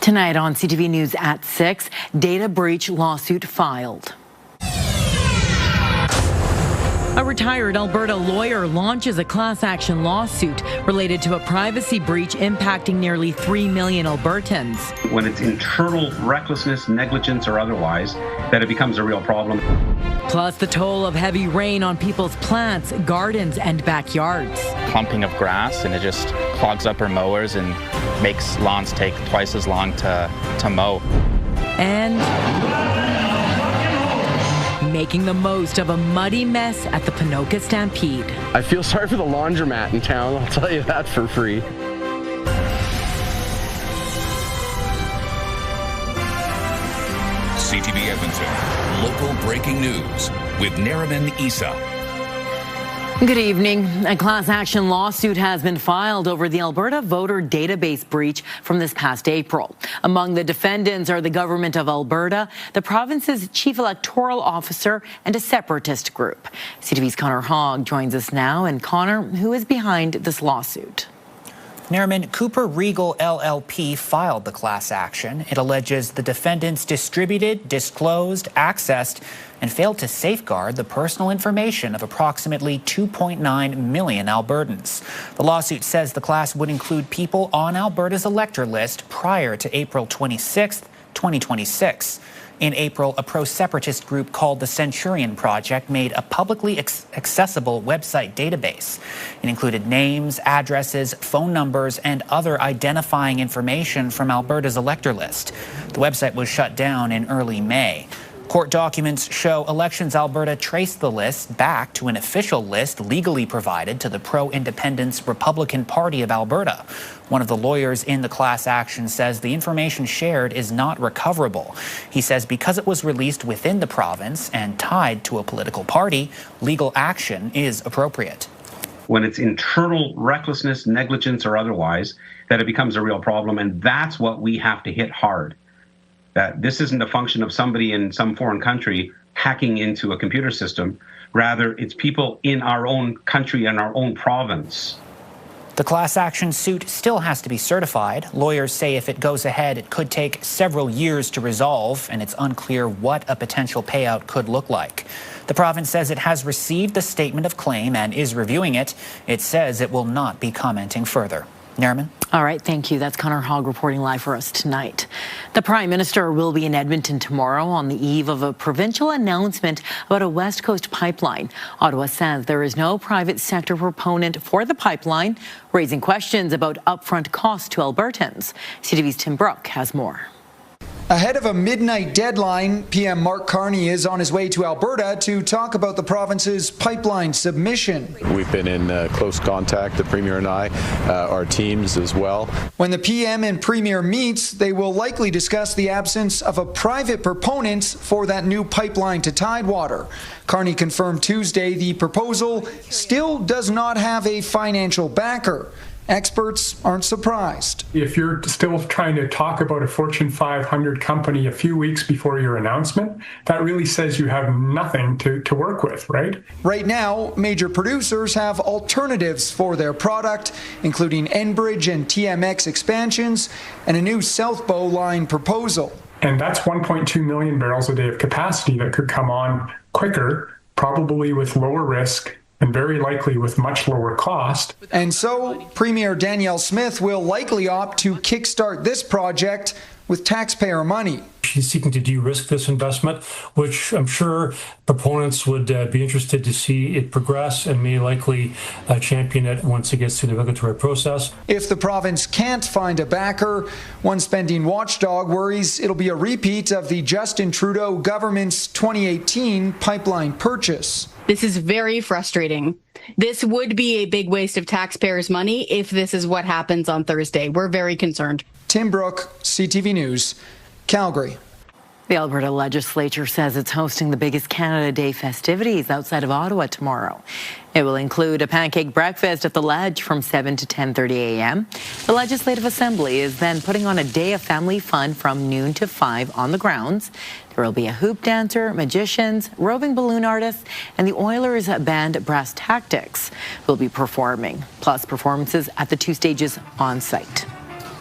Tonight on CTV News at 6, data breach lawsuit filed. A retired Alberta lawyer launches a class action lawsuit related to a privacy breach impacting nearly 3 million Albertans. When it's internal recklessness, negligence, or otherwise, that it becomes a real problem. Plus the toll of heavy rain on people's plants, gardens, and backyards. Clumping of grass, and it just clogs up our mowers and makes lawns take twice as long to mow. And making the most of a muddy mess at the Ponoka Stampede. I feel sorry for the laundromat in town, I'll tell you that for free. CTV Edmonton, local breaking news with Nariman Issa. Good evening. A class action lawsuit has been filed over the Alberta voter database breach from this past April. Among the defendants are the government of Alberta, the province's chief electoral officer, and a separatist group. CTV's Connor Hogg joins us now. And Connor, who is behind this lawsuit? Nariman, Cooper Regal LLP filed the class action. It alleges the defendants distributed, disclosed, accessed, and failed to safeguard the personal information of approximately 2.9 million Albertans. The lawsuit says the class would include people on Alberta's elector list prior to April 26, 2026. In April, a pro-separatist group called the Centurion Project made a publicly accessible website database. It included names, addresses, phone numbers, and other identifying information from Alberta's elector list. The website was shut down in early May. Court documents show Elections Alberta traced the list back to an official list legally provided to the pro-independence Republican Party of Alberta. One of the lawyers in the class action says the information shared is not recoverable. He says because it was released within the province and tied to a political party, legal action is appropriate. When it's internal recklessness, negligence, or otherwise, that it becomes a real problem, and that's what we have to hit hard. That this isn't a function of somebody in some foreign country hacking into a computer system. Rather, it's people in our own country and our own province. The class action suit still has to be certified. Lawyers say if it goes ahead, it could take several years to resolve, and it's unclear what a potential payout could look like. The province says it has received the statement of claim and is reviewing it. It says it will not be commenting further. Nariman? All right, thank you. That's Connor Hogg reporting live for us tonight. The Prime Minister will be in Edmonton tomorrow on the eve of a provincial announcement about a West Coast pipeline. Ottawa says there is no private sector proponent for the pipeline, raising questions about upfront costs to Albertans. CTV's Tim Brooke has more. Ahead of a midnight deadline, PM Mark Carney is on his way to Alberta to talk about the province's pipeline submission. We've been in close contact, the Premier and I, our teams as well. When the PM and Premier meets, they will likely discuss the absence of a private proponent for that new pipeline to Tidewater. Carney confirmed Tuesday the proposal still does not have a financial backer. Experts aren't surprised. If you're still trying to talk about a Fortune 500 company a few weeks before your announcement, that really says you have nothing to work with, right? Right now, major producers have alternatives for their product, including Enbridge and TMX expansions and a new South Bow line proposal. And that's 1.2 million barrels a day of capacity that could come on quicker, probably with lower risk, and very likely with much lower cost. And so, Premier Danielle Smith will likely opt to kickstart this project with taxpayer money. She's seeking to de-risk this investment, which I'm sure proponents would be interested to see it progress and may likely champion it once it gets through the regulatory process. If the province can't find a backer, one spending watchdog worries it'll be a repeat of the Justin Trudeau government's 2018 pipeline purchase. This is very frustrating. This would be a big waste of taxpayers' money if this is what happens on Thursday. We're very concerned. Tim Brooke, CTV News, Calgary. The Alberta legislature says it's hosting the biggest Canada Day festivities outside of Ottawa tomorrow. It will include a pancake breakfast at the Ledge from 7 to 10:30 a.m. The Legislative Assembly is then putting on a day of family fun from noon to 5 on the grounds. There will be a hoop dancer, magicians, roving balloon artists, and the Oilers band Brass Tactics will be performing, plus performances at the two stages on site.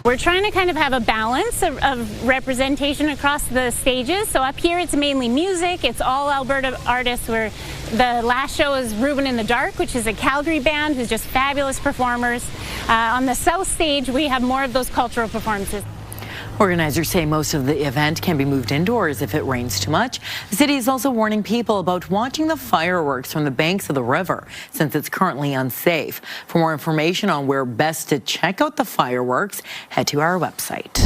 We're trying to kind of have a balance of representation across the stages. So up here it's mainly music. It's all Alberta artists. Where the last show is Reuben in the Dark, which is a Calgary band who's just fabulous performers. On the south stage we have more of those cultural performances. Organizers say most of the event can be moved indoors if it rains too much. The city is also warning people about watching the fireworks from the banks of the river since it's currently unsafe. For more information on where best to check out the fireworks, head to our website.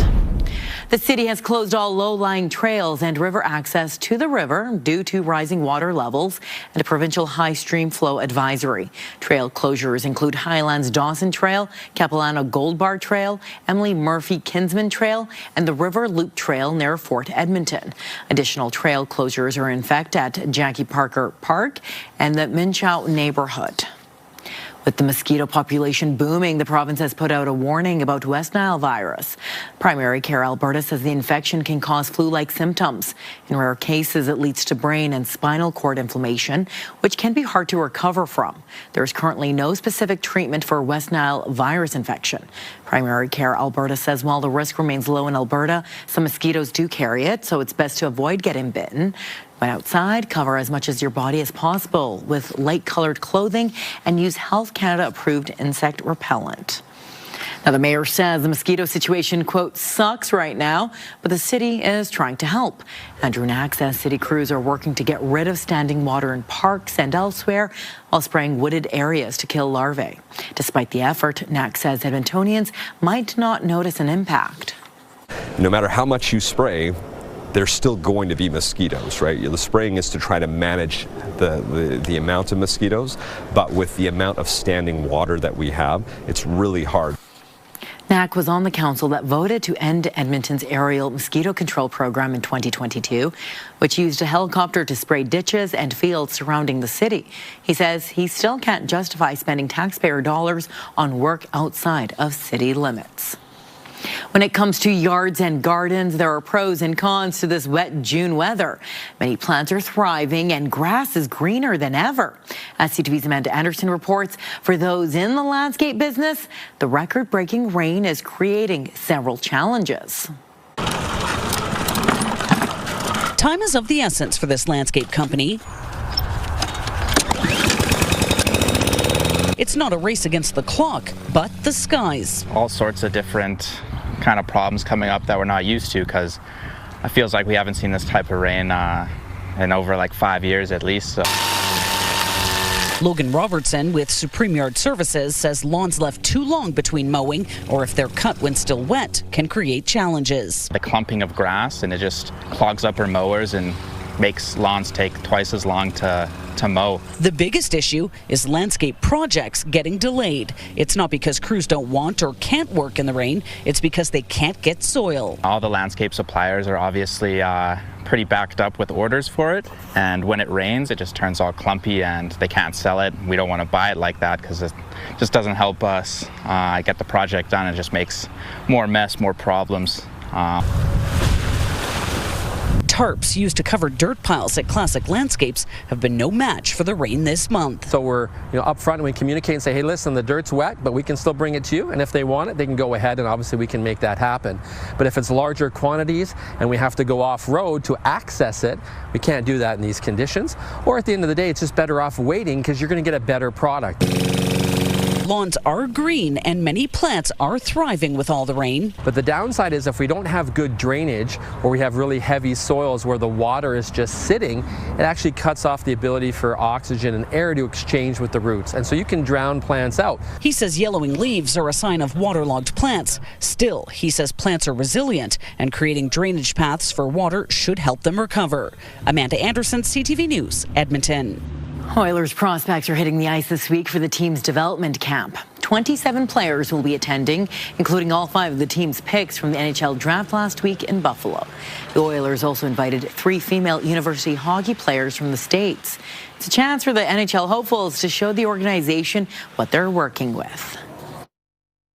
The city has closed all low-lying trails and river access to the river due to rising water levels and a provincial high stream flow advisory. Trail closures include Highlands Dawson Trail, Capilano Gold Bar Trail, Emily Murphy Kinsman Trail, and the River Loop Trail near Fort Edmonton. Additional trail closures are in effect at Jackie Parker Park and the Minchow neighborhood. With the mosquito population booming, the province has put out a warning about West Nile virus. Primary Care Alberta says the infection can cause flu-like symptoms. In rare cases, it leads to brain and spinal cord inflammation, which can be hard to recover from. There is currently no specific treatment for West Nile virus infection. Primary Care Alberta says while the risk remains low in Alberta, some mosquitoes do carry it, so it's best to avoid getting bitten. When outside, cover as much as your body as possible with light-colored clothing and use Health Canada-approved insect repellent. Now, the mayor says the mosquito situation, quote, sucks right now, but the city is trying to help. Andrew Knack says city crews are working to get rid of standing water in parks and elsewhere while spraying wooded areas to kill larvae. Despite the effort, Knack says Edmontonians might not notice an impact. No matter how much you spray, there's still going to be mosquitoes, right? The spraying is to try to manage the amount of mosquitoes, but with the amount of standing water that we have, it's really hard. Knack was on the council that voted to end Edmonton's aerial mosquito control program in 2022, which used a helicopter to spray ditches and fields surrounding the city. He says he still can't justify spending taxpayer dollars on work outside of city limits. When it comes to yards and gardens, there are pros and cons to this wet June weather. Many plants are thriving and grass is greener than ever. As CTV's Amanda Anderson reports, for those in the landscape business, the record-breaking rain is creating several challenges. Time is of the essence for this landscape company. It's not a race against the clock, but the skies. All sorts of different kind of problems coming up that we're not used to, because it feels like we haven't seen this type of rain in over like 5 years at least. So. Logan Robertson with Supreme Yard Services says lawns left too long between mowing, or if they're cut when still wet, can create challenges. The clumping of grass, and it just clogs up our mowers and makes lawns take twice as long to mow. The biggest issue is landscape projects getting delayed. It's not because crews don't want or can't work in the rain, it's because they can't get soil. All the landscape suppliers are obviously pretty backed up with orders for it, and when it rains it just turns all clumpy and they can't sell it. We don't want to buy it like that because it just doesn't help us get the project done. It just makes more mess, more problems. Tarps used to cover dirt piles at Classic Landscapes have been no match for the rain this month. So we're up front and we communicate and say, hey, listen, the dirt's wet, but we can still bring it to you. And if they want it, they can go ahead, and obviously we can make that happen. But if it's larger quantities and we have to go off-road to access it, we can't do that in these conditions. Or at the end of the day, it's just better off waiting because you're going to get a better product. Lawns are green and many plants are thriving with all the rain. But the downside is if we don't have good drainage, or we have really heavy soils where the water is just sitting, it actually cuts off the ability for oxygen and air to exchange with the roots. And so you can drown plants out. He says yellowing leaves are a sign of waterlogged plants. Still, he says plants are resilient and creating drainage paths for water should help them recover. Amanda Anderson, CTV News, Edmonton. Oilers prospects are hitting the ice this week for the team's development camp. 27 players will be attending, including all 5 of the team's picks from the NHL draft last week in Buffalo. The Oilers also invited 3 female university hockey players from the States. It's a chance for the NHL hopefuls to show the organization what they're working with.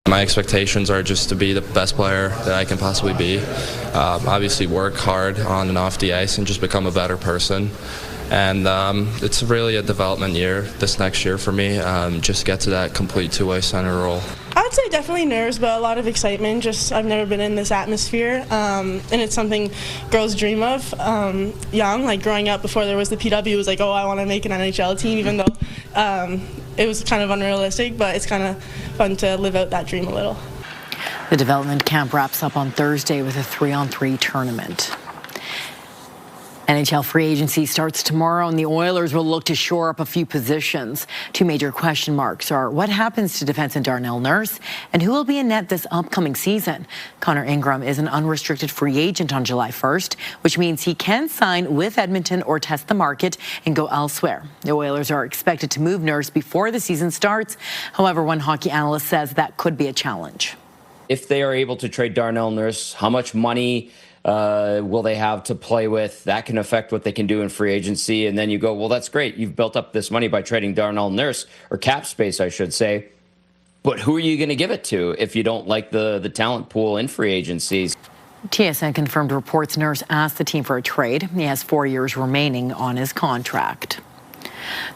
My expectations are just to be the best player that I can possibly be. Obviously work hard on and off the ice and just become a better person. And it's really a development year this next year for me. Just get to that complete two-way center role. I would say definitely nerves, but a lot of excitement. Just I've never been in this atmosphere, and it's something girls dream of. Young, like growing up before there was the PW, it was like, oh, I want to make an NHL team, even though it was kind of unrealistic, but it's kind of fun to live out that dream a little. The development camp wraps up on Thursday with a 3-on-3 tournament. NHL free agency starts tomorrow, and the Oilers will look to shore up a few positions. Two major question marks are what happens to defenseman Darnell Nurse and who will be in net this upcoming season. Connor Ingram is an unrestricted free agent on July 1st, which means he can sign with Edmonton or test the market and go elsewhere. The Oilers are expected to move Nurse before the season starts. However, one hockey analyst says that could be a challenge. If they are able to trade Darnell Nurse, how much money will they have to play with? That can affect what they can do in free agency. And then you go, well, that's great. You've built up this money by trading Darnell Nurse, or cap space, I should say. But who are you going to give it to if you don't like the talent pool in free agencies? TSN confirmed reports Nurse asked the team for a trade. He has 4 years remaining on his contract.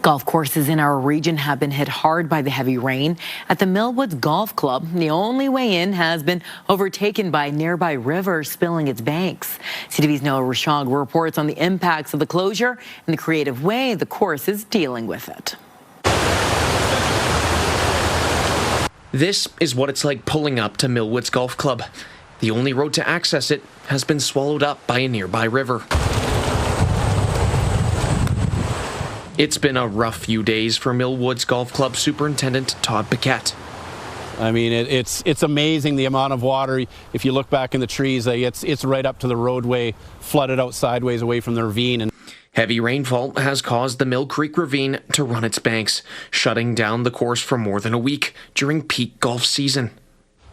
Golf courses in our region have been hit hard by the heavy rain. At the Millwoods Golf Club, the only way in has been overtaken by a nearby river spilling its banks. CTV's Noah Rashog reports on the impacts of the closure and the creative way the course is dealing with it. This is what it's like pulling up to Millwoods Golf Club. The only road to access it has been swallowed up by a nearby river. It's been a rough few days for Millwoods Golf Club Superintendent Todd Paquette. I mean, it's amazing the amount of water. If you look back in the trees, it's right up to the roadway, flooded out sideways away from the ravine. And heavy rainfall has caused the Mill Creek Ravine to run its banks, shutting down the course for more than a week during peak golf season.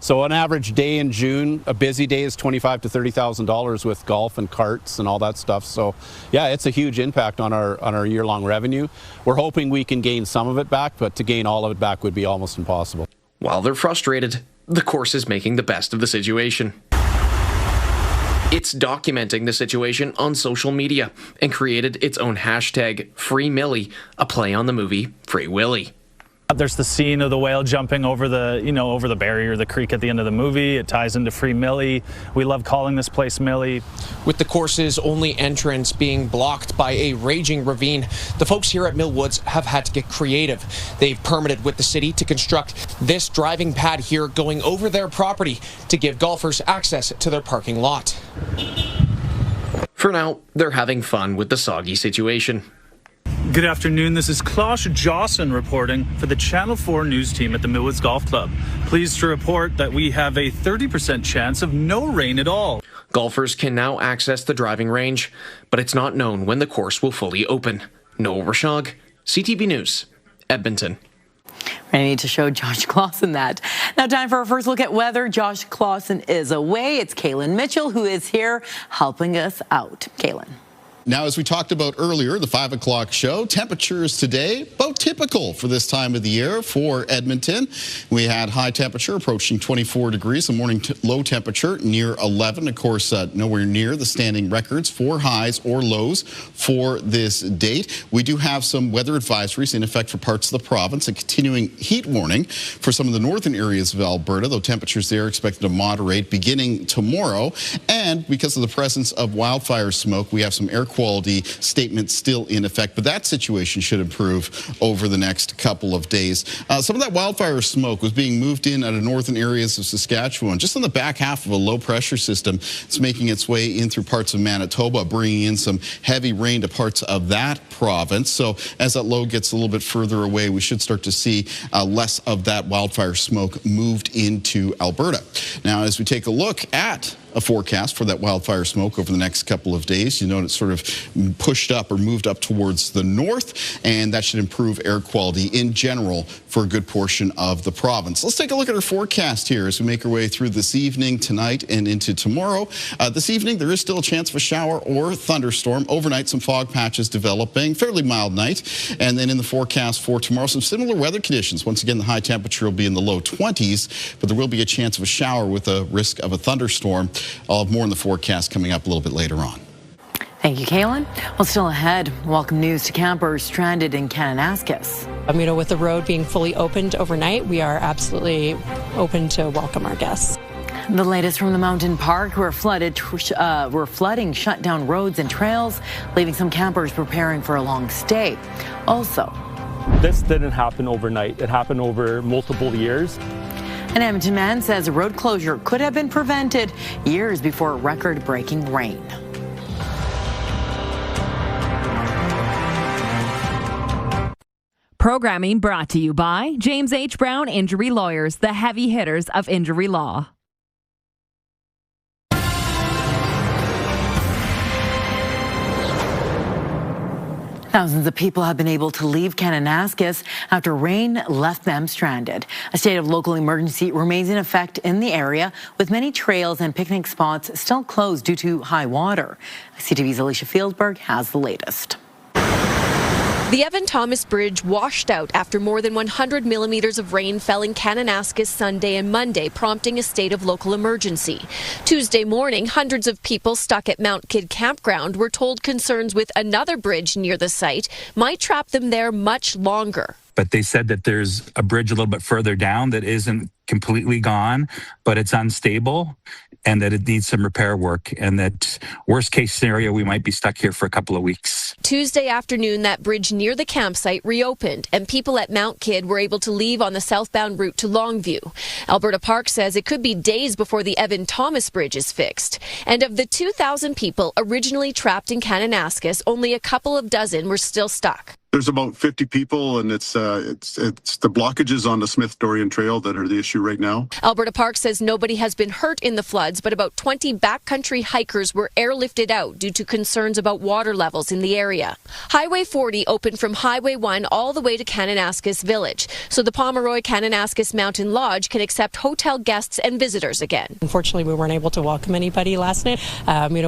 So an average day in June, a busy day is $25,000 to $30,000 with golf and carts and all that stuff. So yeah, it's a huge impact on our year-long revenue. We're hoping we can gain some of it back, but to gain all of it back would be almost impossible. While they're frustrated, the course is making the best of the situation. It's documenting the situation on social media and created its own hashtag #FreeMillie, a play on the movie Free Willy. There's the scene of the whale jumping over the barrier, the creek at the end of the movie. It ties into Free Millie. We love calling this place Millie. With the course's only entrance being blocked by a raging ravine, the folks here at Millwoods have had to get creative. They've permitted with the city to construct this driving pad here going over their property to give golfers access to their parking lot. For now, they're having fun with the soggy situation. Good afternoon, this is Klaus Jawson reporting for the Channel 4 news team at the Millwoods Golf Club. Pleased to report that we have a 30% chance of no rain at all. Golfers can now access the driving range, but it's not known when the course will fully open. Noah Rashog, CTV News, Edmonton. I need to show Josh Clausen that. Now time for our first look at weather. Josh Clausen is away. It's Kaylin Mitchell who is here helping us out. Kaylin. Now, as we talked about earlier, the 5 o'clock show, temperatures today about typical for this time of the year for Edmonton. We had high temperature approaching 24 degrees, a morning low temperature near 11. Of course, nowhere near the standing records for highs or lows for this date. We do have some weather advisories in effect for parts of the province, a continuing heat warning for some of the northern areas of Alberta, though temperatures there are expected to moderate beginning tomorrow. And because of the presence of wildfire smoke, we have some air quality statements still in effect, but that situation should improve over the next couple of days. Some of that wildfire smoke was being moved in out of northern areas of Saskatchewan, just on the back half of a low pressure system. It's making its way in through parts of Manitoba, bringing in some heavy rain to parts of that province. So as that low gets a little bit further away, we should start to see less of that wildfire smoke moved into Alberta. Now, as we take a look at a forecast for that wildfire smoke over the next couple of days. You know, it's sort of pushed up or moved up towards the north, and that should improve air quality in general for a good portion of the province. Let's take a look at our forecast here as we make our way through this evening, tonight, and into tomorrow. This evening, there is still a chance of a shower or thunderstorm. Overnight, some fog patches developing, fairly mild night. And then in the forecast for tomorrow, some similar weather conditions. Once again, the high temperature will be in the low 20s, but there will be a chance of a shower with a risk of a thunderstorm. I'll have more in the forecast coming up a little bit later on. Thank you, Kaylin. Well, still ahead, welcome news to campers stranded in Kananaskis. With the road being fully opened overnight, we are absolutely open to welcome our guests. The latest from the mountain park, where flooding shut down roads and trails, leaving some campers preparing for a long stay. Also, this didn't happen overnight. It happened over multiple years. An Edmonton man says a road closure could have been prevented years before record-breaking rain. Programming brought to you by James H. Brown Injury Lawyers, the heavy hitters of injury law. Thousands of people have been able to leave Kananaskis after rain left them stranded. A state of local emergency remains in effect in the area, with many trails and picnic spots still closed due to high water. CTV's Alicia Fieldberg has the latest. The Evan Thomas Bridge washed out after more than 100 millimeters of rain fell in Kananaskis Sunday and Monday, prompting a state of local emergency. Tuesday morning, hundreds of people stuck at Mount Kidd Campground were told concerns with another bridge near the site might trap them there much longer. But they said that there's a bridge a little bit further down that isn't completely gone, but it's unstable, and that it needs some repair work, and that worst case scenario, we might be stuck here for a couple of weeks. Tuesday afternoon, that bridge near the campsite reopened, and people at Mount Kidd were able to leave on the southbound route to Longview. Alberta Park says it could be days before the Evan Thomas Bridge is fixed. And of the 2,000 people originally trapped in Kananaskis, only a couple of dozen were still stuck. There's about 50 people, and it's the blockages on the Smith-Dorian Trail that are the issue right now. Alberta Park says nobody has been hurt in the floods, but about 20 backcountry hikers were airlifted out due to concerns about water levels in the area. Highway 40 opened from Highway 1 all the way to Kananaskis Village, so the Pomeroy Kananaskis Mountain Lodge can accept hotel guests and visitors again. Unfortunately, we weren't able to welcome anybody last night.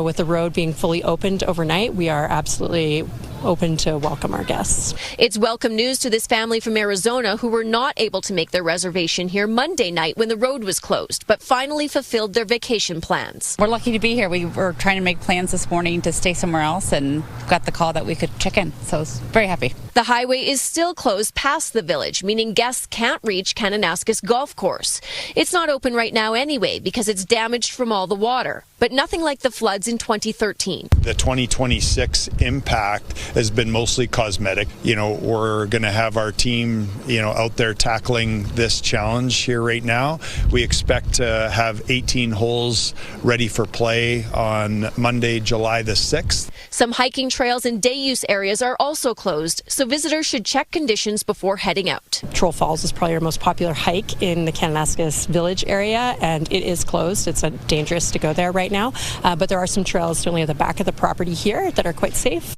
With the road being fully opened overnight, we are absolutely open to welcome our guests. It's welcome news to this family from Arizona who were not able to make their reservation here Monday night when the road was closed, but finally fulfilled their vacation plans. We're lucky to be here. We were trying to make plans this morning to stay somewhere else and got the call that we could check in, so I was very happy. The highway is still closed past the village, meaning guests can't reach Kananaskis Golf Course. It's not open right now anyway because it's damaged from all the water, but nothing like the floods in 2013. The 2026 impact has been mostly cosmetic. We're going to have our team, out there tackling this challenge here right now. We expect to have 18 holes ready for play on Monday, July the 6th. Some hiking trails and day use areas are also closed, so visitors should check conditions before heading out. Troll Falls is probably our most popular hike in the Kananaskis Village area, and it is closed. It's dangerous to go there right now, but there are some trails certainly at the back of the property here that are quite safe.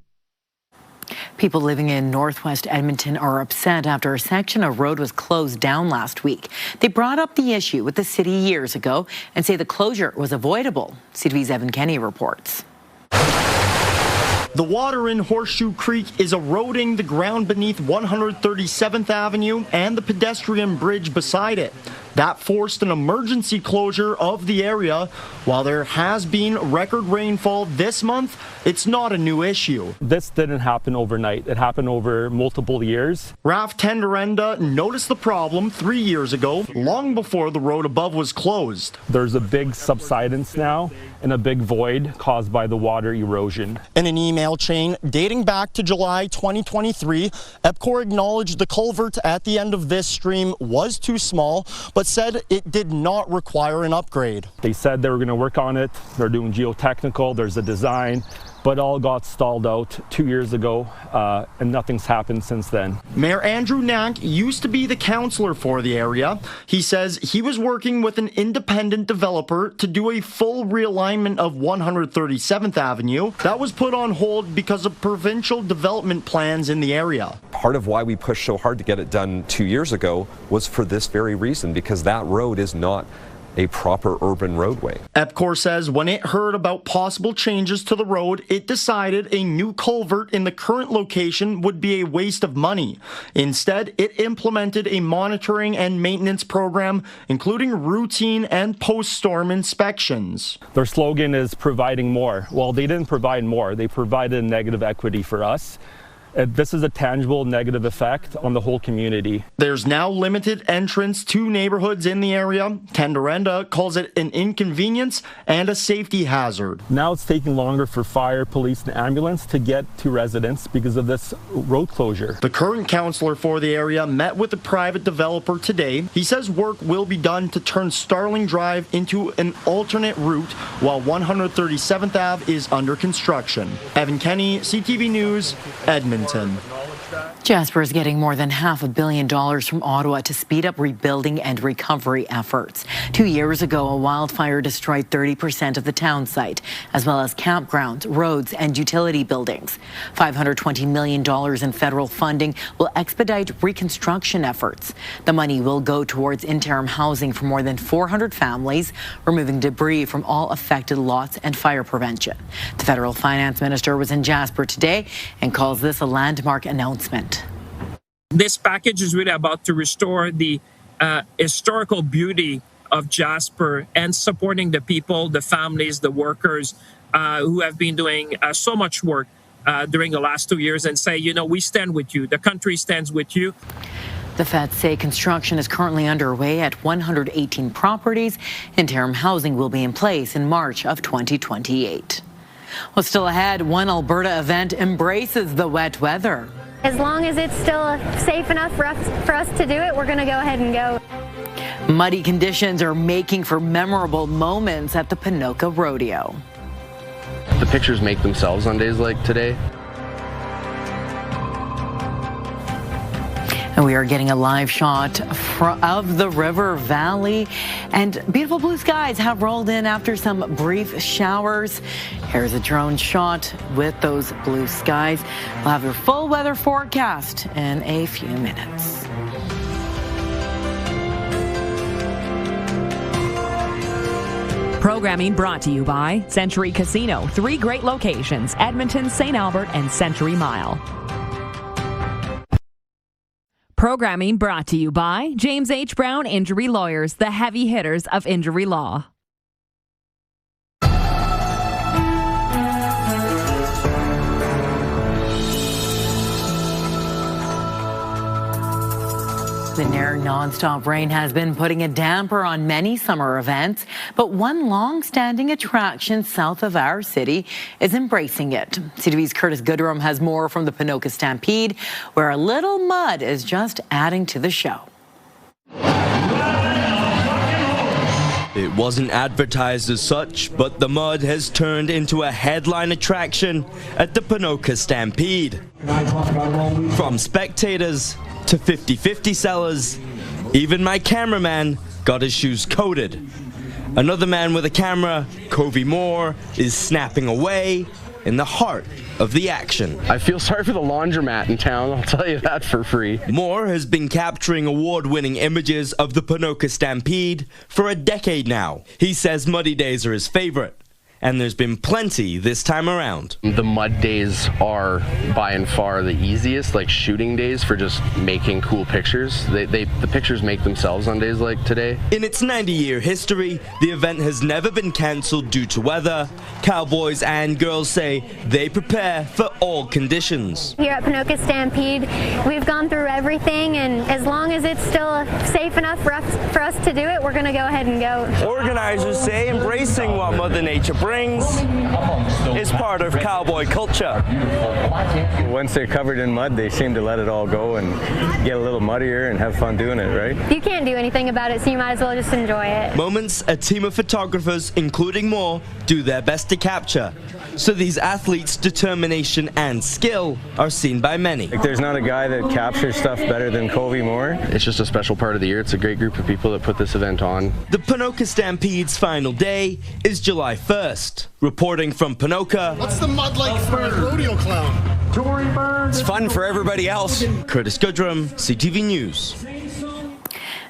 People living in northwest Edmonton are upset after a section of road was closed down last week. They brought up the issue with the city years ago and say the closure was avoidable. CTV's Evan Kenny reports. The water in Horseshoe Creek is eroding the ground beneath 137th Avenue and the pedestrian bridge beside it. That forced an emergency closure of the area. While there has been record rainfall this month, it's not a new issue. This didn't happen overnight. It happened over multiple years. Raf Tenderenda noticed the problem 3 years ago, long before the road above was closed. There's a big subsidence now and a big void caused by the water erosion. In an email chain dating back to July 2023, EPCOR acknowledged the culvert at the end of this stream was too small, but said it did not require an upgrade. They said they were going to work on it. They're doing geotechnical, there's a design, but all got stalled out 2 years ago, and nothing's happened since then. Mayor Andrew Knack used to be the councillor for the area. He says he was working with an independent developer to do a full realignment of 137th Avenue. That was put on hold because of provincial development plans in the area. Part of why we pushed so hard to get it done 2 years ago was for this very reason, because that road is not a proper urban roadway. EPCOR says when it heard about possible changes to the road, it decided a new culvert in the current location would be a waste of money. Instead, it implemented a monitoring and maintenance program, including routine and post-storm inspections. Their slogan is providing more. Well, they didn't provide more. They provided negative equity for us. This is a tangible negative effect on the whole community. There's now limited entrance to neighborhoods in the area. Candarenda calls it an inconvenience and a safety hazard. Now it's taking longer for fire, police, and ambulance to get to residents because of this road closure. The current councillor for the area met with a private developer today. He says work will be done to turn Starling Drive into an alternate route while 137th Ave is under construction. Evan Kenny, CTV News, Edmonton. Jasper is getting more than $500 million from Ottawa to speed up rebuilding and recovery efforts. 2 years ago, a wildfire destroyed 30% of the town site, as well as campgrounds, roads, and utility buildings. $520 million in federal funding will expedite reconstruction efforts. The money will go towards interim housing for more than 400 families, removing debris from all affected lots and fire prevention. The federal finance minister was in Jasper today and calls this a landmark announcement. This package is really about to restore the historical beauty of Jasper and supporting the people, the families, the workers who have been doing so much work during the last 2 years and say, you know, we stand with you. The country stands with you. The feds say construction is currently underway at 118 properties. Interim housing will be in place in March of 2028. Well, still ahead, one Alberta event embraces the wet weather. As long as it's still safe enough for us to do it, we're going to go ahead and go. Muddy conditions are making for memorable moments at the Ponoka Rodeo. The pictures make themselves on days like today. And we are getting a live shot of the river valley, and beautiful blue skies have rolled in after some brief showers. Here's a drone shot with those blue skies. We'll have your full weather forecast in a few minutes. Programming brought to you by Century Casino. 3 great locations: Edmonton, St. Albert, and Century Mile. Programming brought to you by James H. Brown Injury Lawyers, the heavy hitters of injury law. The near nonstop rain has been putting a damper on many summer events, but one long-standing attraction south of our city is embracing it. CTV's Curtis Goodrum has more from the Ponoka Stampede, where a little mud is just adding to the show. It wasn't advertised as such, but the mud has turned into a headline attraction at the Ponoka Stampede. From spectators to 50-50 sellers, even my cameraman got his shoes coated. Another man with a camera, Covey Moore, is snapping away in the heart of the action. I feel sorry for the laundromat in town, I'll tell you that for free. Moore has been capturing award-winning images of the Ponoka Stampede for a decade now. He says muddy days are his favorite, and there's been plenty this time around. The mud days are by and far the easiest, like shooting days for just making cool pictures. The pictures make themselves on days like today. In its 90-year history, the event has never been cancelled due to weather. Cowboys and girls say they prepare for all conditions. Here at Ponoka Stampede, we've gone through everything, and as long as it's still safe enough for us to do it, we're going to go ahead and go. Organizers say embracing what Mother Nature brings is part of cowboy culture. Once they're covered in mud, they seem to let it all go and get a little muddier and have fun doing it, right? You can't do anything about it, so you might as well just enjoy it. Moments a team of photographers, including Moore, do their best to capture. So these athletes' determination and skill are seen by many. Like, there's not a guy that captures stuff better than Covey Moore. It's just a special part of the year. It's a great group of people that put this event on. The Ponoka Stampede's final day is July 1st. Reporting from Ponoka. What's the mud like for a rodeo clown? It's fun for everybody else. Curtis Goodrum, CTV News.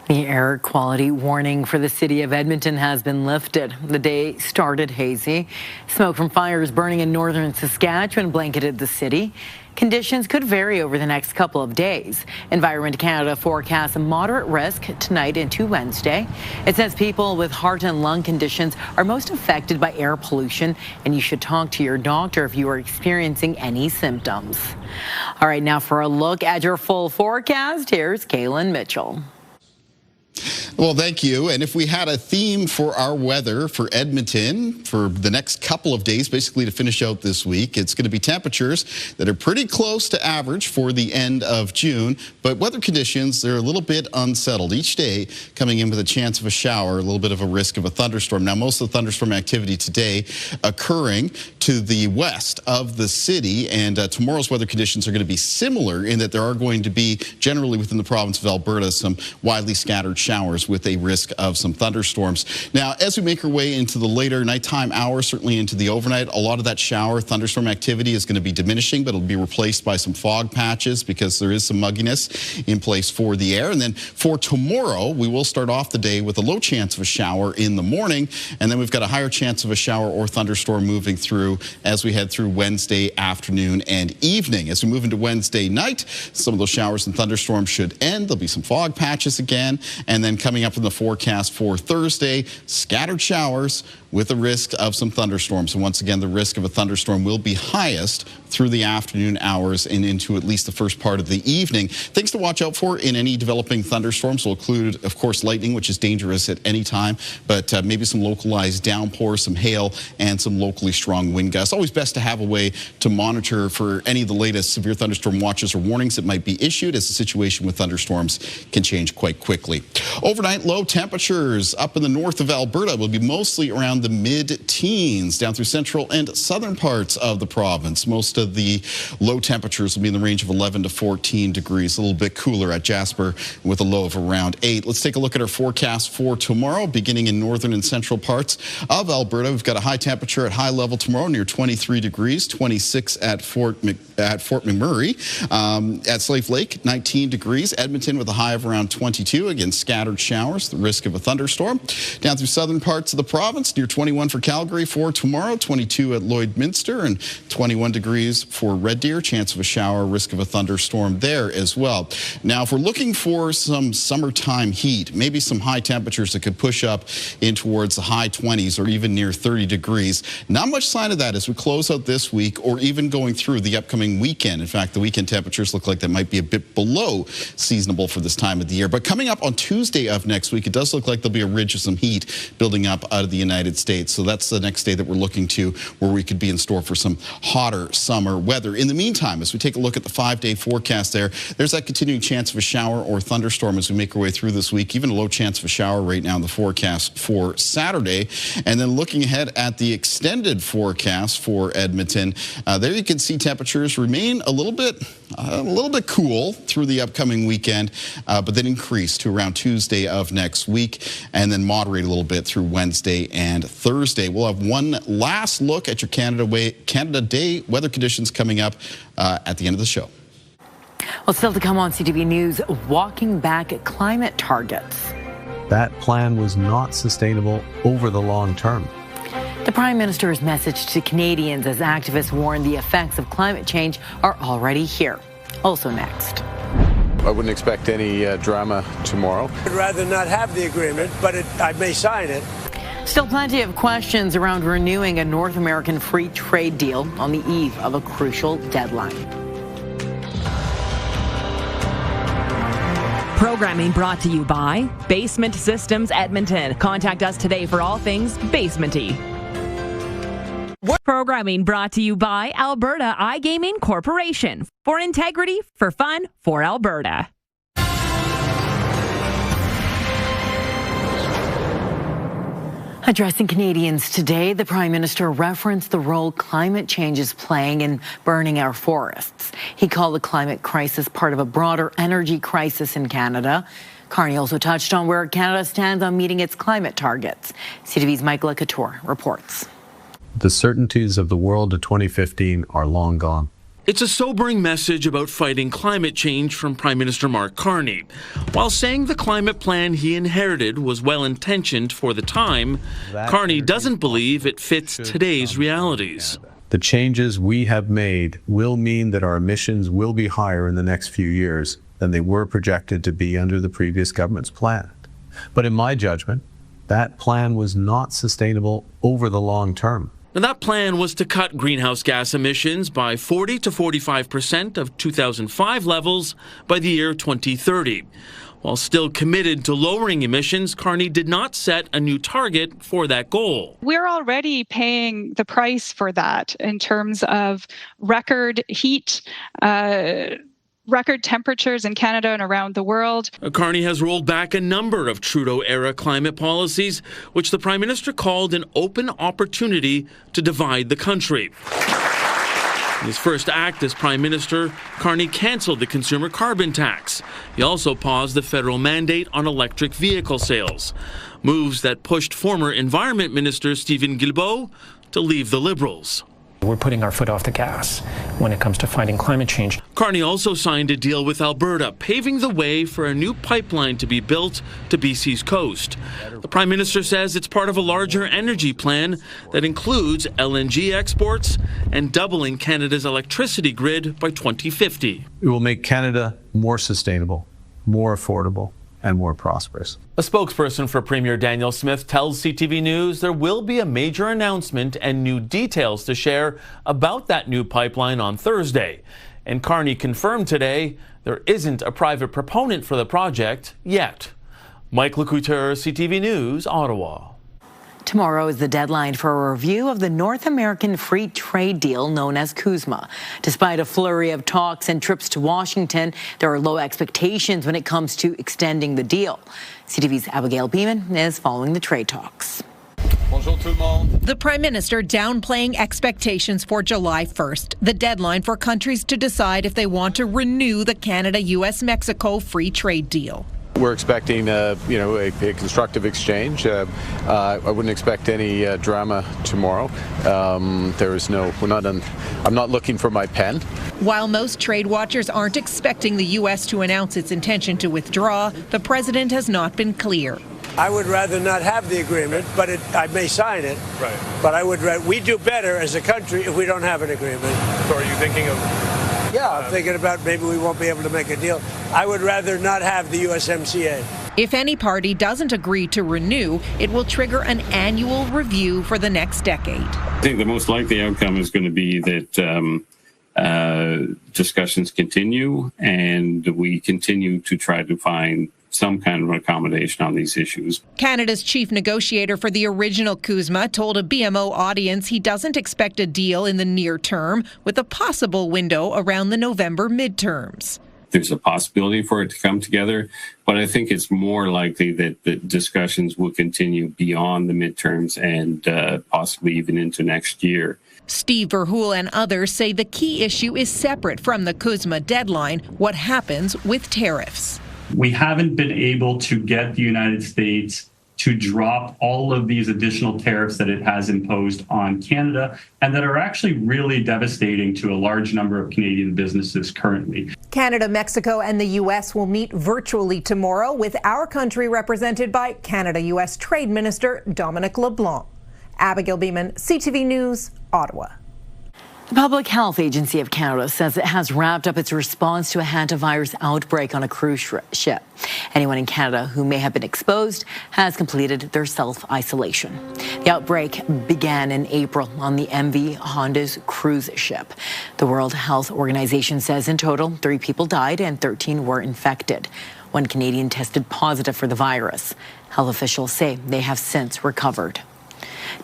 The air quality warning for the city of Edmonton has been lifted. The day started hazy. Smoke from fires burning in northern Saskatchewan blanketed the city. Conditions could vary over the next couple of days. Environment Canada forecasts a moderate risk tonight into Wednesday. It says people with heart and lung conditions are most affected by air pollution, and you should talk to your doctor if you are experiencing any symptoms. All right, now for a look at your full forecast, here's Kaylin Mitchell. Well, thank you. And if we had a theme for our weather for Edmonton for the next couple of days, basically to finish out this week, it's going to be temperatures that are pretty close to average for the end of June. But weather conditions, they're a little bit unsettled. Each day coming in with a chance of a shower, a little bit of a risk of a thunderstorm. Now, most of the thunderstorm activity today occurring to the west of the city. And tomorrow's weather conditions are going to be similar in that there are going to be, generally within the province of Alberta, some widely scattered showers with a risk of some thunderstorms. Now, as we make our way into the later nighttime hours, certainly into the overnight, a lot of that shower thunderstorm activity is going to be diminishing, but it'll be replaced by some fog patches because there is some mugginess in place for the air. And then for tomorrow, we will start off the day with a low chance of a shower in the morning, and then we've got a higher chance of a shower or thunderstorm moving through as we head through Wednesday afternoon and evening. As we move into Wednesday night, some of those showers and thunderstorms should end. There'll be some fog patches again, and then coming up in the forecast for Thursday, scattered showers with a risk of some thunderstorms. And once again, the risk of a thunderstorm will be highest through the afternoon hours and into at least the first part of the evening. Things to watch out for in any developing thunderstorms will include, of course, lightning, which is dangerous at any time, but maybe some localized downpours, some hail, and some locally strong wind gusts. Always best to have a way to monitor for any of the latest severe thunderstorm watches or warnings that might be issued, as the situation with thunderstorms can change quite quickly. Overnight low temperatures up in the north of Alberta will be mostly around the mid-teens down through central and southern parts of the province. Most of the low temperatures will be in the range of 11 to 14 degrees, a little bit cooler at Jasper with a low of around 8. Let's take a look at our forecast for tomorrow, beginning in northern and central parts of Alberta. We've got a high temperature at high level tomorrow near 23 degrees, 26 at Fort McMurray. At Slave Lake, 19 degrees. Edmonton with a high of around 22. Again, scattered showers, the risk of a thunderstorm. Down through southern parts of the province, near 21 for Calgary for tomorrow, 22 at Lloydminster, and 21 degrees for Red Deer. Chance of a shower, risk of a thunderstorm there as well. Now, if we're looking for some summertime heat, maybe some high temperatures that could push up in towards the high 20s or even near 30 degrees, not much sign of that as we close out this week or even going through the upcoming weekend. In fact, the weekend temperatures look like they might be a bit below seasonable for this time of the year. But coming up on Tuesday of next week, it does look like there'll be a ridge of some heat building up out of the United States. So that's the next day that we're looking to where we could be in store for some hotter summer weather. In the meantime, as we take a look at the 5-day forecast there's that continuing chance of a shower or thunderstorm as we make our way through this week, even a low chance of a shower right now in the forecast for Saturday. And then looking ahead at the extended forecast for Edmonton, there you can see temperatures remain a little bit cool through the upcoming weekend, but then increase to around Tuesday of next week and then moderate a little bit through Wednesday and Thursday. We'll have one last look at your Canada Day weather conditions coming up at the end of the show. Well, still to come on CTV News, walking back climate targets. That plan was not sustainable over the long term. The Prime Minister's message to Canadians as activists warn the effects of climate change are already here. Also next. I wouldn't expect any drama tomorrow. I'd rather not have the agreement, but I may sign it. Still plenty of questions around renewing a North American free trade deal on the eve of a crucial deadline. Programming brought to you by Basement Systems Edmonton. Contact us today for all things basement-y. Programming brought to you by Alberta iGaming Corporation. For integrity, for fun, for Alberta. Addressing Canadians today, the Prime Minister referenced the role climate change is playing in burning our forests. He called the climate crisis part of a broader energy crisis in Canada. Carney also touched on where Canada stands on meeting its climate targets. CTV's Michael Couture reports. The certainties of the world of 2015 are long gone. It's a sobering message about fighting climate change from Prime Minister Mark Carney. While saying the climate plan he inherited was well-intentioned for the time, Carney doesn't believe it fits today's realities. The changes we have made will mean that our emissions will be higher in the next few years than they were projected to be under the previous government's plan. But in my judgment, that plan was not sustainable over the long term. Now, that plan was to cut greenhouse gas emissions by 40 to 45% of 2005 levels by the year 2030. While still committed to lowering emissions, Carney did not set a new target for that goal. We're already paying the price for that in terms of record heat, record temperatures in Canada and around the world. Carney has rolled back a number of Trudeau-era climate policies, which the Prime Minister called an open opportunity to divide the country. In his first act as Prime Minister, Carney cancelled the consumer carbon tax. He also paused the federal mandate on electric vehicle sales, moves that pushed former Environment Minister Stephen Guilbeault to leave the Liberals. We're putting our foot off the gas when it comes to fighting climate change. Carney also signed a deal with Alberta, paving the way for a new pipeline to be built to BC's coast. The Prime Minister says it's part of a larger energy plan that includes LNG exports and doubling Canada's electricity grid by 2050. It will make Canada more sustainable, more affordable, and more prosperous. A spokesperson for Premier Daniel Smith tells CTV News there will be a major announcement and new details to share about that new pipeline on Thursday. And Carney confirmed today there isn't a private proponent for the project yet. Mike Lecouteur, CTV News, Ottawa. Tomorrow is the deadline for a review of the North American free trade deal known as CUSMA. Despite a flurry of talks and trips to Washington, there are low expectations when it comes to extending the deal. CTV's Abigail Beeman is following the trade talks. The Prime Minister downplaying expectations for July 1st, the deadline for countries to decide if they want to renew the Canada-US-Mexico free trade deal. We're expecting, a constructive exchange. I wouldn't expect any drama tomorrow. I'm not looking for my pen. While most trade watchers aren't expecting the U.S. to announce its intention to withdraw, the president has not been clear. I would rather not have the agreement, but I may sign it. Right. But we do better as a country if we don't have an agreement. So are you thinking of? Yeah, I'm thinking about maybe we won't be able to make a deal. I would rather not have the USMCA. If any party doesn't agree to renew, it will trigger an annual review for the next decade. I think the most likely outcome is going to be that discussions continue and we continue to try to find some kind of accommodation on these issues. Canada's chief negotiator for the original CUSMA told a BMO audience he doesn't expect a deal in the near term, with a possible window around the November midterms. There's a possibility for it to come together, but I think it's more likely that the discussions will continue beyond the midterms and possibly even into next year. Steve Verhoeven and others say the key issue is separate from the CUSMA deadline: what happens with tariffs. We haven't been able to get the United States to drop all of these additional tariffs that it has imposed on Canada and that are actually really devastating to a large number of Canadian businesses currently. Canada, Mexico, and the U.S. will meet virtually tomorrow, with our country represented by Canada-U.S. Trade Minister Dominic LeBlanc. Abigail Beeman, CTV News, Ottawa. The Public Health Agency of Canada says it has wrapped up its response to a hantavirus outbreak on a cruise ship. Anyone in Canada who may have been exposed has completed their self-isolation. The outbreak began in April on the MV Honda's cruise ship. The World Health Organization says in total 3 people died and 13 were infected. 1 Canadian tested positive for the virus. Health officials say they have since recovered.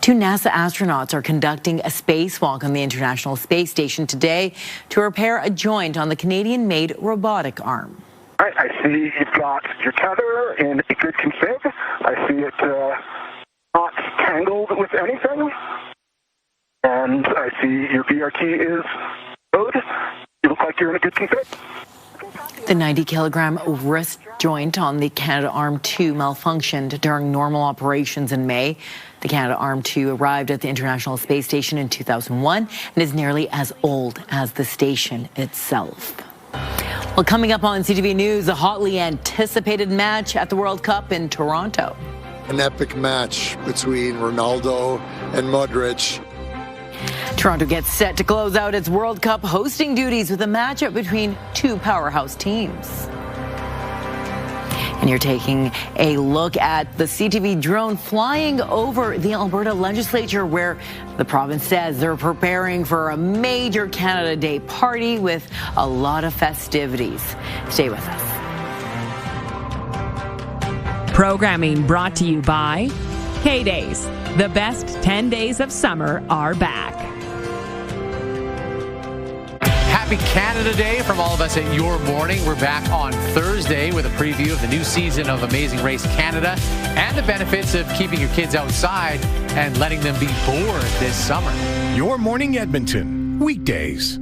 2 NASA astronauts are conducting a spacewalk on the International Space Station today to repair a joint on the Canadian-made robotic arm. All right, I see you've got your tether in a good config. I see it not tangled with anything. And I see your VR key is good. You look like you're in a good config. The 90-kilogram wrist joint on the Canadarm2 malfunctioned during normal operations in May. The Canadarm2 arrived at the International Space Station in 2001 and is nearly as old as the station itself. Well, coming up on CTV News, a hotly anticipated match at the World Cup in Toronto. An epic match between Ronaldo and Modric. Toronto gets set to close out its World Cup hosting duties with a matchup between two powerhouse teams. And you're taking a look at the CTV drone flying over the Alberta legislature, where the province says they're preparing for a major Canada Day party with a lot of festivities. Stay with us. Programming brought to you by K-Days. The best 10 days of summer are back. Happy Canada Day from all of us at Your Morning. We're back on Thursday with a preview of the new season of Amazing Race Canada and the benefits of keeping your kids outside and letting them be bored this summer. Your Morning Edmonton, weekdays.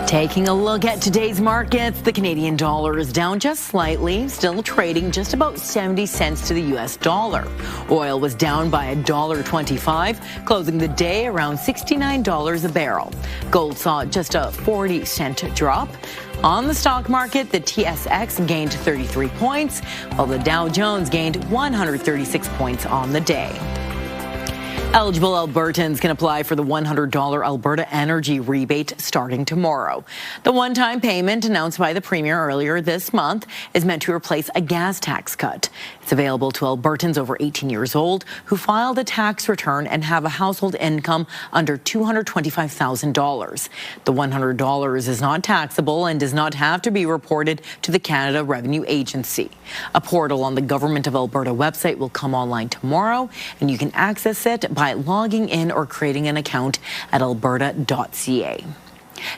Taking a look at today's markets, the Canadian dollar is down just slightly, still trading just about 70 cents to the U.S. dollar. Oil was down by $1.25, closing the day around $69 a barrel. Gold saw just a 40-cent drop. On the stock market, the TSX gained 33 points, while the Dow Jones gained 136 points on the day. Eligible Albertans can apply for the $100 Alberta Energy Rebate starting tomorrow. The one-time payment announced by the Premier earlier this month is meant to replace a gas tax cut. It's available to Albertans over 18 years old who filed a tax return and have a household income under $225,000. The $100 is not taxable and does not have to be reported to the Canada Revenue Agency. A portal on the Government of Alberta website will come online tomorrow, and you can access it by logging in or creating an account at alberta.ca.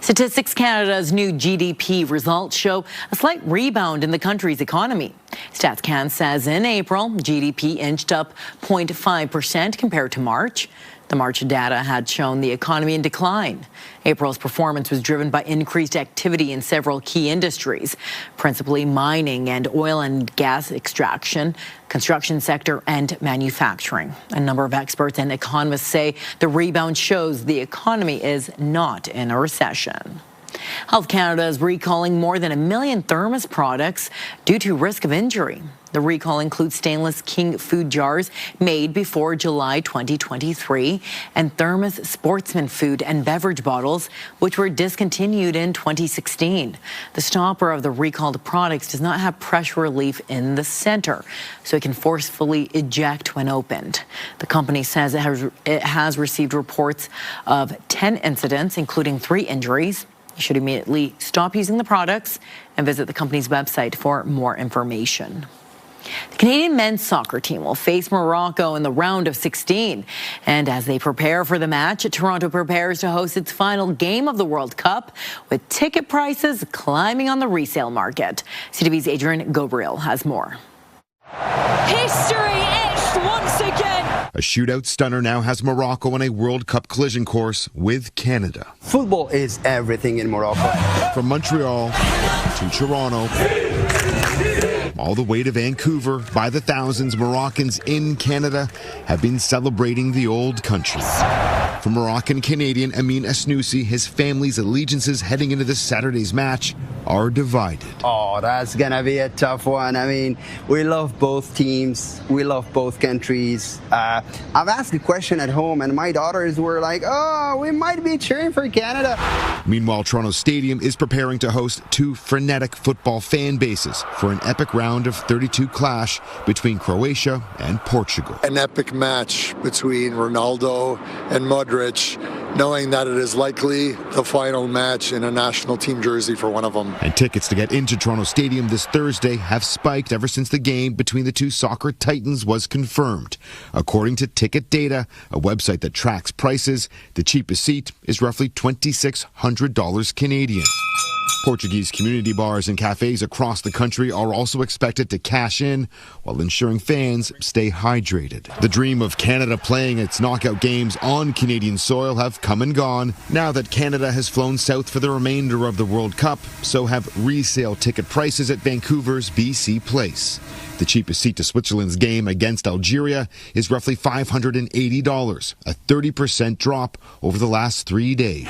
Statistics Canada's new GDP results show a slight rebound in the country's economy. StatsCan says in April, GDP inched up 0.5% compared to March. The March data had shown the economy in decline. April's performance was driven by increased activity in several key industries, principally mining and oil and gas extraction, construction sector, and manufacturing. A number of experts and economists say the rebound shows the economy is not in a recession. Health Canada is recalling more than 1 million thermos products due to risk of injury. The recall includes stainless King food jars made before July 2023 and Thermos Sportsman food and beverage bottles, which were discontinued in 2016. The stopper of the recalled products does not have pressure relief in the center, so it can forcefully eject when opened. The company says it has received reports of 10 incidents, including 3 injuries. You should immediately stop using the products and visit the company's website for more information. The Canadian men's soccer team will face Morocco in the round of 16. And as they prepare for the match, Toronto prepares to host its final game of the World Cup, with ticket prices climbing on the resale market. CTV's Adrian Gabriel has more. History etched once again. A shootout stunner now has Morocco on a World Cup collision course with Canada. Football is everything in Morocco. From Montreal to Toronto, all the way to Vancouver, by the thousands, Moroccans in Canada have been celebrating the old country. For Moroccan Canadian Amin Asnoussi, his family's allegiances heading into this Saturday's match are divided. Oh, that's gonna be a tough one. I mean, we love both teams. We love both countries. I've asked the question at home, and my daughters were like, oh, we might be cheering for Canada. Meanwhile, Toronto Stadium is preparing to host 2 frenetic football fan bases for an epic round of 32 clash between Croatia and Portugal. An epic match between Ronaldo and Modric, knowing that it is likely the final match in a national team jersey for one of them. And tickets to get into Toronto Stadium this Thursday have spiked ever since the game between the 2 soccer titans was confirmed. According to Ticket Data, a website that tracks prices, the cheapest seat is roughly $2,600 Canadian. Portuguese community bars and cafes across the country are also expected to cash in while ensuring fans stay hydrated. The dream of Canada playing its knockout games on Canadian soil have come and gone. Now that Canada has flown south for the remainder of the World Cup, so have resale ticket prices at Vancouver's BC Place. The cheapest seat to Switzerland's game against Algeria is roughly $580, a 30% drop over the last 3 days.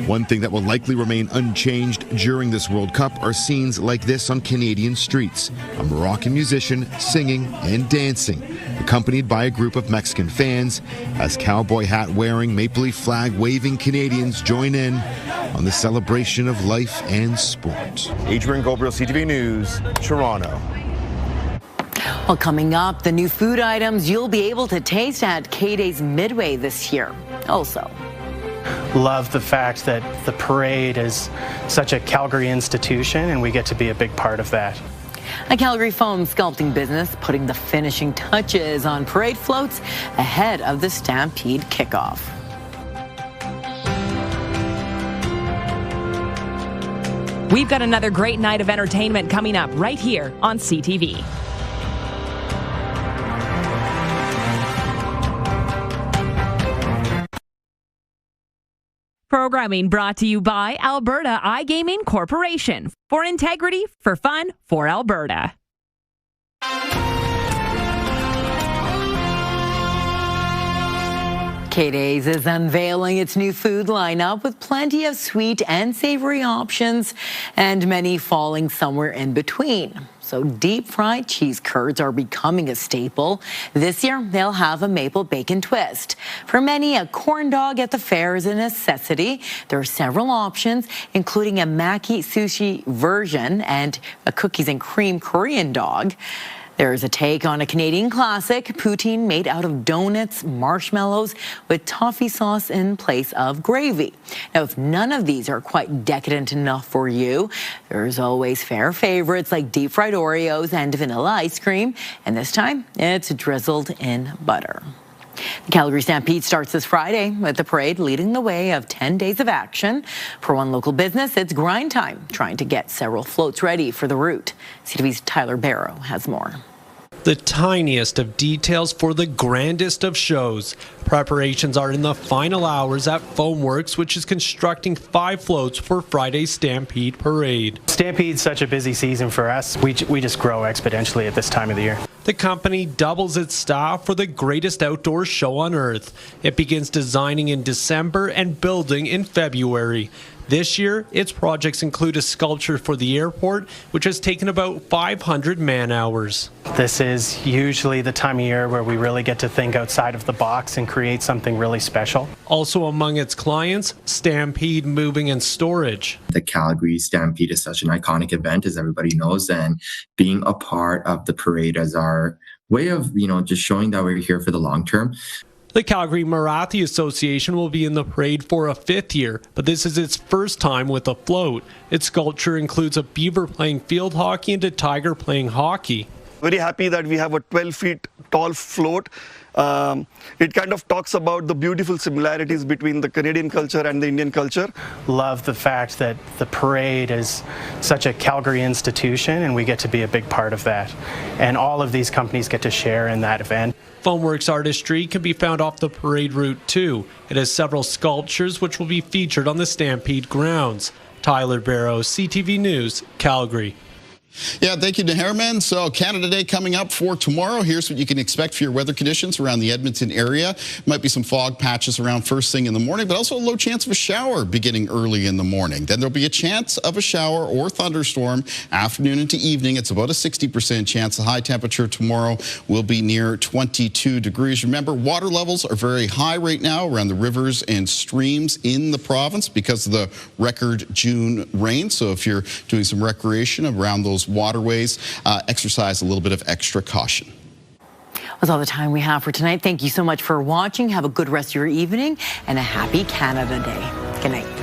One thing that will likely remain unchanged during this World Cup are scenes like this on Canadian streets. A Moroccan musician singing and dancing, accompanied by a group of Mexican fans, as cowboy hat wearing, maple leaf flag waving Canadians join in on the celebration of life and sport. Adrian Gobriel, CTV News, Toronto. Well, coming up, the new food items you'll be able to taste at K-Days Midway this year. Also, love the fact that the parade is such a Calgary institution and we get to be a big part of that. A Calgary foam sculpting business putting the finishing touches on parade floats ahead of the Stampede kickoff. We've got another great night of entertainment coming up right here on CTV. Programming brought to you by Alberta iGaming Corporation. For integrity, for fun, for Alberta. K-Days is unveiling its new food lineup with plenty of sweet and savory options and many falling somewhere in between. So deep-fried cheese curds are becoming a staple. This year, they'll have a maple bacon twist. For many, a corn dog at the fair is a necessity. There are several options, including a maki sushi version and a cookies and cream Korean dog. There's a take on a Canadian classic, poutine made out of donuts, marshmallows, with toffee sauce in place of gravy. Now, if none of these are quite decadent enough for you, there's always fair favorites like deep-fried Oreos and vanilla ice cream, and this time, it's drizzled in butter. The Calgary Stampede starts this Friday with the parade leading the way of 10 days of action. For one local business, it's grind time, trying to get several floats ready for the route. CTV's Tyler Barrow has more. The tiniest of details for the grandest of shows. Preparations are in the final hours at Foamworks, which is constructing 5 floats for Friday's Stampede Parade. Stampede's such a busy season for us. We just grow exponentially at this time of the year. The company doubles its staff for the greatest outdoor show on earth. It begins designing in December and building in February. This year, its projects include a sculpture for the airport, which has taken about 500 man-hours. This is usually the time of year where we really get to think outside of the box and create something really special. Also among its clients, Stampede Moving and Storage. The Calgary Stampede is such an iconic event, as everybody knows, and being a part of the parade as our way of, just showing that we're here for the long term. The Calgary Marathi Association will be in the parade for a 5th year, but this is its first time with a float. Its sculpture includes a beaver playing field hockey and a tiger playing hockey. Very happy that we have a 12 feet tall float. It kind of talks about the beautiful similarities between the Canadian culture and the Indian culture. Love the fact that the parade is such a Calgary institution and we get to be a big part of that. And all of these companies get to share in that event. Foamworks artistry can be found off the parade route too. It has several sculptures which will be featured on the Stampede grounds. Tyler Barrow, CTV News, Calgary. Yeah, thank you to Herman. So Canada Day coming up for tomorrow. Here's what you can expect for your weather conditions around the Edmonton area. Might be some fog patches around first thing in the morning, but also a low chance of a shower beginning early in the morning. Then there'll be a chance of a shower or thunderstorm afternoon into evening. It's about a 60% chance. The high temperature tomorrow will be near 22 degrees. Remember, water levels are very high right now around the rivers and streams in the province because of the record June rain. So if you're doing some recreation around those waterways, exercise a little bit of extra caution. That's all the time we have for tonight. Thank you so much for watching. Have a good rest of your evening and a happy Canada Day. Good night.